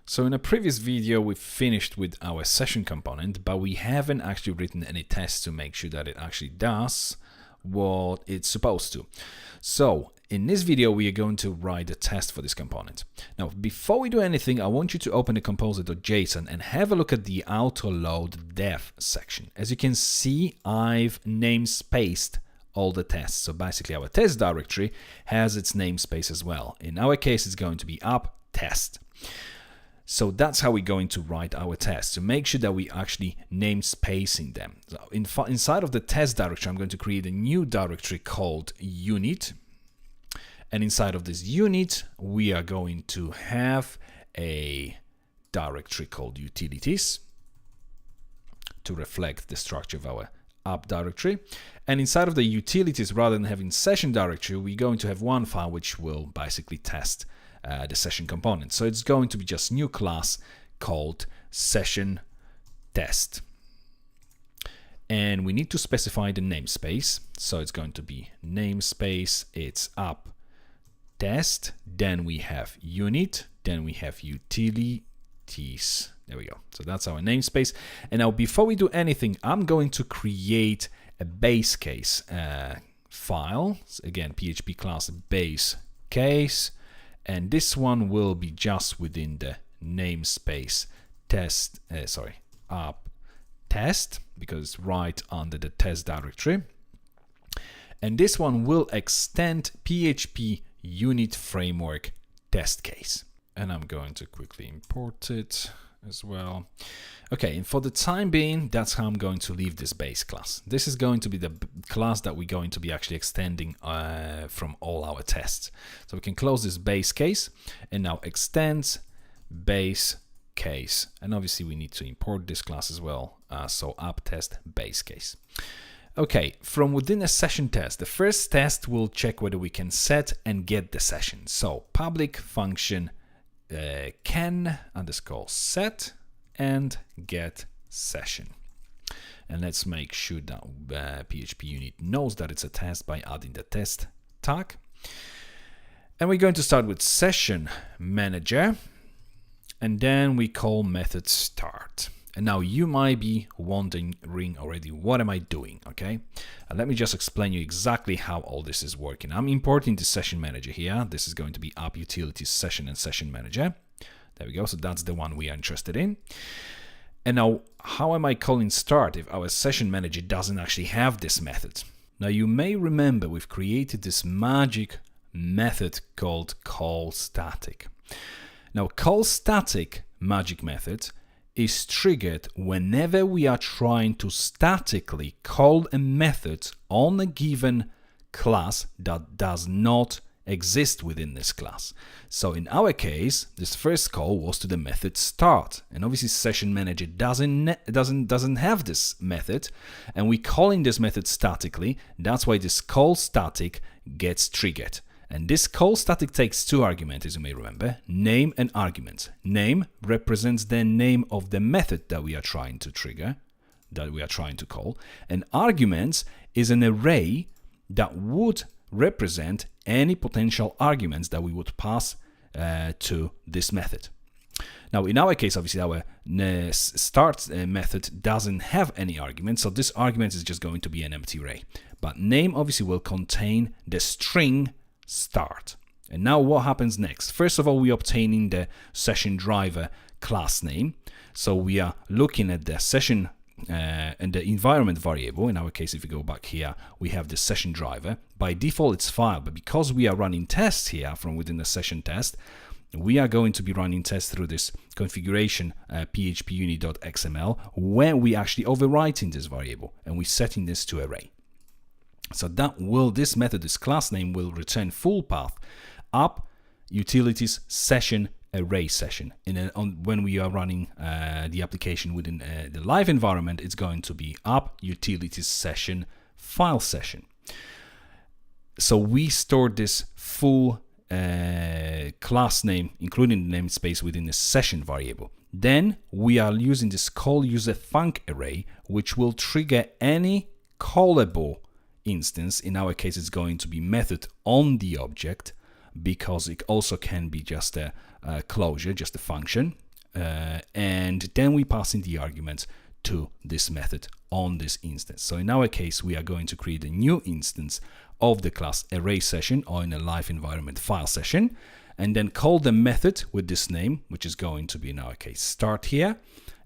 So in a previous video, we finished with our session component, but we haven't actually written any tests to make sure that it actually does what it's supposed to. So in this video, we are going to write a test for this component. Now, before we do anything, I want you to open the composer.json and have a look at the autoload dev section. As you can see, I've namespaced all the tests. So basically our test directory has its namespace as well. In our case, it's going to be up test. So that's how we're going to write our tests, to make sure that we actually namespacing them. So inside of the test directory, I'm going to create a new directory called unit. And inside of this unit, we are going to have a directory called utilities to reflect the structure of our app directory. And inside of the utilities, rather than having session directory, we're going to have one file which will basically test the session component. So it's going to be just new class called session test. And we need to specify the namespace. So it's going to be namespace, it's app test, then we have unit, then we have utilities. There we go. So that's our namespace. And now before we do anything, I'm going to create a base case file. So again, PHP class base case. And this one will be just within the namespace test, app test, because it's right under the test directory. And this one will extend PHP unit framework test case. And I'm going to quickly import it as well. Okay, and for the time being, that's how I'm going to leave this base class. This is going to be the class that we're going to be actually extending from all our tests. So we can close this base case and now extends base case. And obviously we need to import this class as well. So app test base case. Okay, from within a session test, the first test will check whether we can set and get the session. So public function can underscore set and get session. And let's make sure that PHP unit knows that it's a test by adding the test tag. And we're going to start with session manager, and then we call method start. And now you might be wondering already, what am I doing? Okay, let me just explain you exactly how all this is working. I'm importing the session manager here. This is going to be app utilities session and session manager. There we go. So that's the one we are interested in. And now, how am I calling start if our session manager doesn't actually have this method? Now, you may remember we've created this magic method called call static. Now, call static magic method is triggered whenever we are trying to statically call a method on a given class that does not exist within this class. So in our case, this first call was to the method start, and obviously session manager doesn't have this method, and we calling this method statically. That's why this call static gets triggered. And this call static takes two arguments, as you may remember, name and argument. Name represents the name of the method that we are trying to trigger, that we are trying to call, and arguments is an array that would represent any potential arguments that we would pass to this method. Now, in our case, obviously, our start method doesn't have any arguments, so this argument is just going to be an empty array. But name obviously will contain the string start. And now what happens next? First of all, we're obtaining the session driver class name. So we are looking at the session and the environment variable. In our case, if we go back here, we have the session driver. By default, it's file, but because we are running tests here from within the session test, we are going to be running tests through this configuration phpunit.xml, where we actually overwriting this variable and we're setting this to array. So this method, this class name, will return full path app utilities session array session. And when we are running the application within the live environment, it's going to be app utilities session file session. So we store this full class name, including the namespace, within the session variable. Then we are using this call user func array, which will trigger any callable instance. In our case, it's going to be method on the object, because it also can be just a closure, just a function. and then we pass in the arguments to this method on this instance. So in our case, we are going to create a new instance of the class array session, or in a live environment file session, and then call the method with this name, which is going to be in our case start here,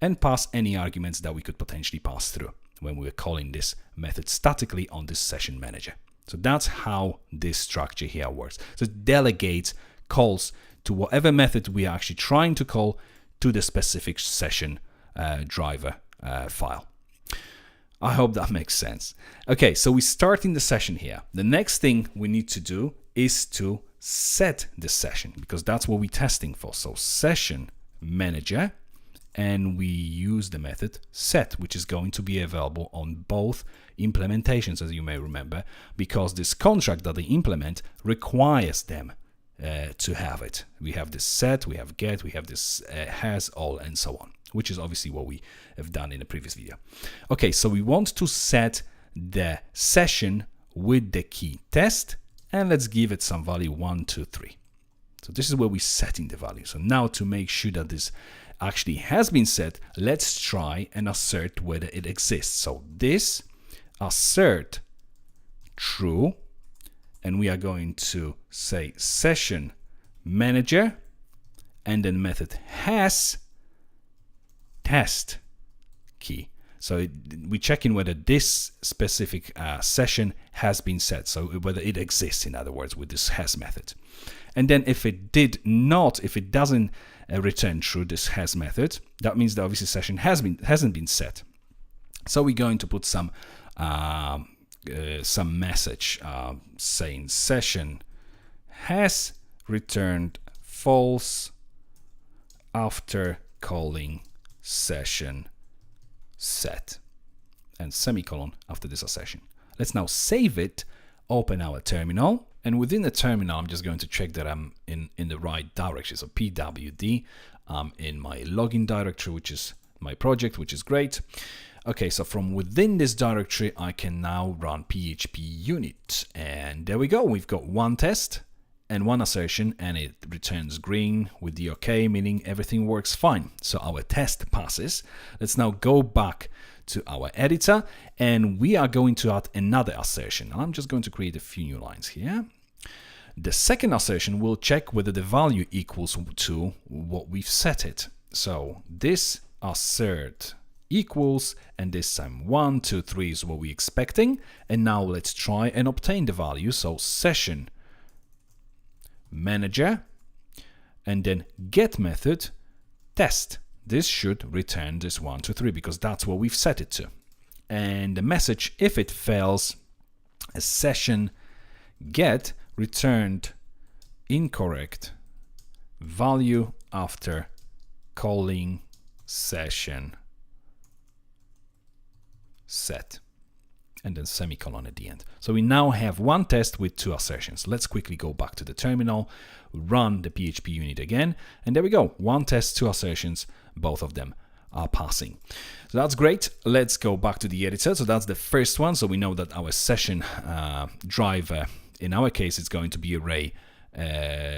and pass any arguments that we could potentially pass through when we're calling this method statically on this session manager. So that's how this structure here works. So it delegates calls to whatever method we are actually trying to call to the specific session driver file. I hope that makes sense. Okay, so we start in the session here. The next thing we need to do is to set the session, because that's what we're testing for. So session manager, and we use the method set, which is going to be available on both implementations, as you may remember, because this contract that they implement requires them to have it. We have this set, we have get, we have this has, all, and so on, which is obviously what we have done in the previous video. Okay, so we want to set the session with the key test, and let's give it some value 1, 2, 3. So this is where we're setting the value. So now to make sure that this actually has been set, let's try and assert whether it exists. So this assert true, and we are going to say session manager, and then method has test key. So we're checking whether this specific session has been set, so whether it exists, in other words, with this has method. And then if it doesn't return true, this has method, that means that obviously session hasn't been set. So we're going to put some message saying session has returned false after calling session set, and semicolon after this session. Let's now save it, open our terminal, and within the terminal I'm just going to check that I'm in the right direction. So pwd, I'm in my login directory, which is my project, which is great. Okay, so from within this directory I can now run PHP unit, and there we go. We've got one test and one assertion, and it returns green with the OK, meaning everything works fine. So our test passes. Let's now go back to our editor, and we are going to add another assertion. I'm just going to create a few new lines here. The second assertion will check whether the value equals to what we've set it. So this assert equals, and this time 1, 2, 3 is what we're expecting. And now let's try and obtain the value. So session manager, and then get method test. This should return this 1, 2, 3 because that's what we've set it to. And the message, if it fails, a session get returned incorrect value after calling session set, and then semicolon at the end. So we now have one test with two assertions. Let's quickly go back to the terminal, run the PHP unit again, and there we go. One test, two assertions, both of them are passing. So that's great. Let's go back to the editor. So that's the first one. So we know that our session driver, in our case, it's going to be array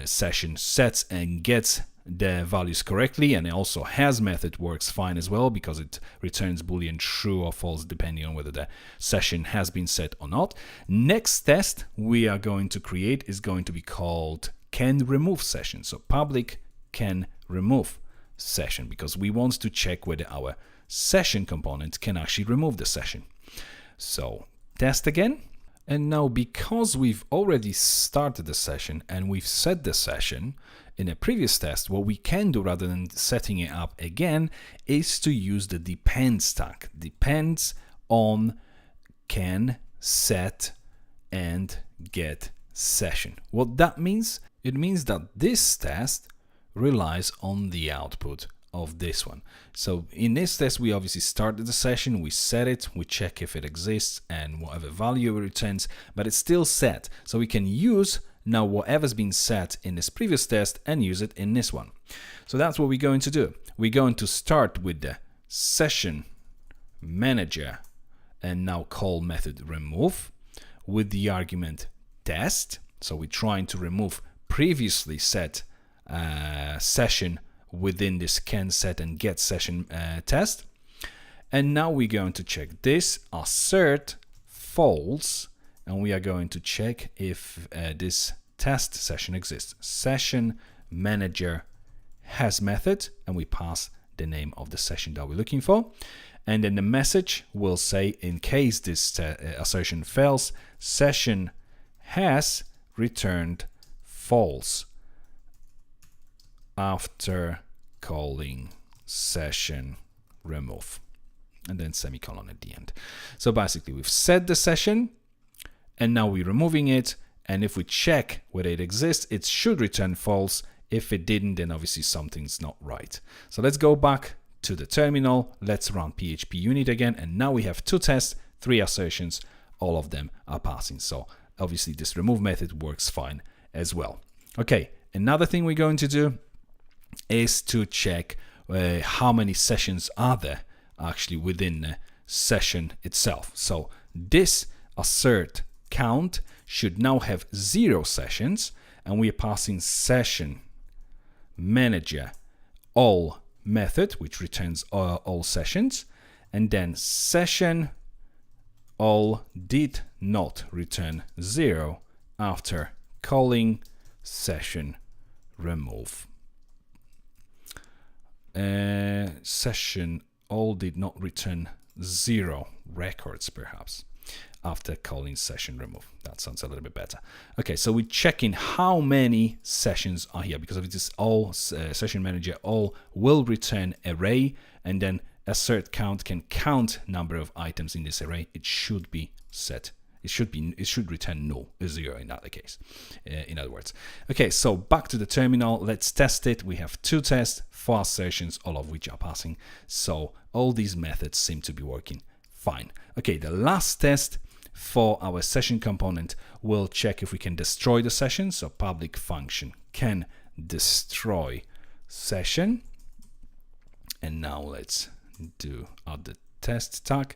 session sets and gets the values correctly, and it also has method works fine as well because it returns boolean true or false depending on whether the session has been set or not. Next test we are going to create is going to be called can remove session. So public can remove session, because we want to check whether our session component can actually remove the session. So test again. And now, because we've already started the session and we've set the session in a previous test, what we can do rather than setting it up again is to use the depends tag. Depends on can, set, and get session. What that means? It means that this test relies on the output of this one. So in this test, we obviously started the session, we set it, we check if it exists and whatever value it returns, but it's still set. So we can use now whatever's been set in this previous test and use it in this one. So that's what we're going to do. We're going to start with the session manager and now call method remove with the argument test. So we're trying to remove previously set session within this can, set, and get session test. And now we're going to check this assert false, and we are going to check if this test session exists. Session manager has method, and we pass the name of the session that we're looking for. And then the message will say, in case this assertion fails, session has returned false after calling session remove, and then semicolon at the end. So basically we've set the session and now we're removing it, and if we check whether it exists, it should return false. If it didn't, then obviously something's not right. So let's go back to the terminal, let's run PHP unit again, and now we have 2 tests, 3 assertions, all of them are passing. So obviously this remove method works fine as well. Okay, another thing we're going to do is to check how many sessions are there actually within the session itself. So this assert count should now have 0 sessions, and we are passing session manager all method, which returns all sessions, and then session all did not return 0 after calling session remove. Session all did not return 0 records, perhaps, after calling session remove. That sounds a little bit better. Okay, so we're checking how many sessions are here, because if it is all session manager all will return array, and then assert count can count number of items in this array. It should be set. It should return null, 0 in that case. In other words. Okay, so back to the terminal. Let's test it. We have 2 tests, 4 assertions, all of which are passing. So all these methods seem to be working fine. Okay, the last test for our session component will check if we can destroy the session. So public function can destroy session. And now let's add the test tag.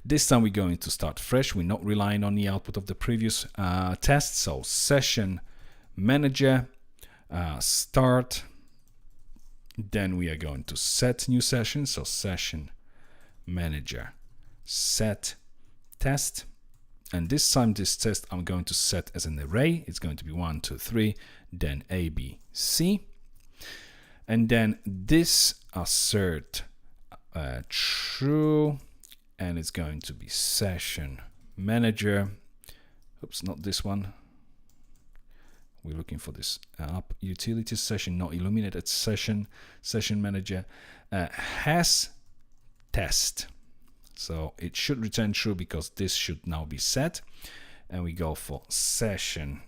This time we're going to start fresh. We're not relying on the output of the previous test. So session manager start. Then we are going to set new session. So session manager set test. And this time this test I'm going to set as an array. It's going to be 1, 2, 3, then A, B, C. And then this assert true, and it's going to be session manager. Oops, not this one. We're looking for this app utility session, not illuminated session. Session manager has test. So it should return true because this should now be set. And we go for session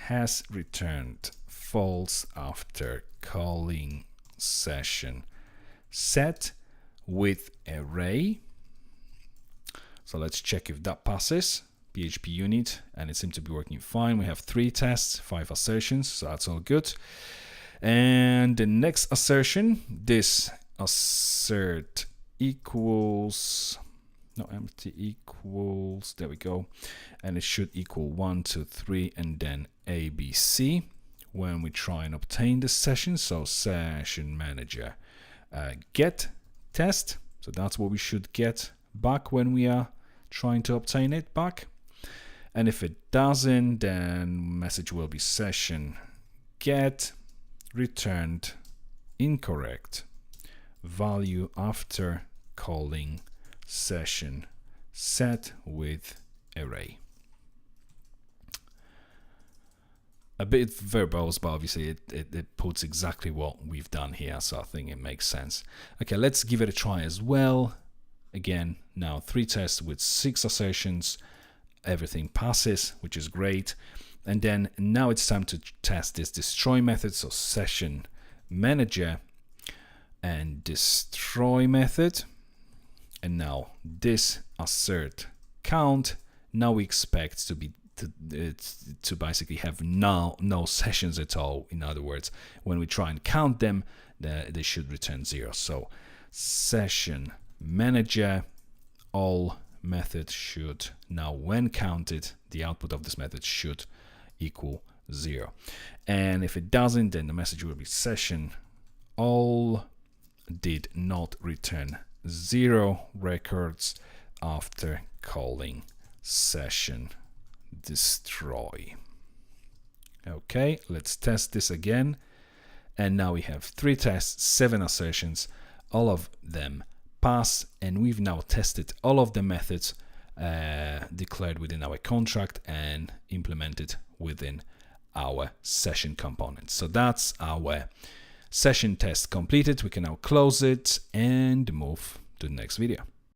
has returned false after calling session set with array. So let's check if that passes. PHP unit, and it seems to be working fine. We have 3 tests, 5 assertions, so that's all good. And the next assertion, this assert equals, no, empty equals, there we go. And it should equal 1, 2, 3, and then ABC when we try and obtain the session. So session manager get test. So that's what we should get back when we are trying to obtain it back. And if it doesn't, then message will be session get returned incorrect value after calling session set with array. A bit verbose, but obviously it puts exactly what we've done here, so I think it makes sense. Okay, let's give it a try as well. Again, now 3 tests with 6 assertions. Everything passes, which is great. And then now it's time to test this destroy method. So session manager and destroy method. And now this assert count. Now we expect to basically have no sessions at all. In other words, when we try and count them, they should return 0. So session manager all method should now, when counted, the output of this method should equal 0. And if it doesn't, then the message will be session all did not return 0 records after calling session destroy. Okay, let's test this again. And now we have 3 tests, 7 assertions, all of them pass, and we've now tested all of the methods declared within our contract and implemented within our session component. So that's our session test completed. We can now close it and move to the next video.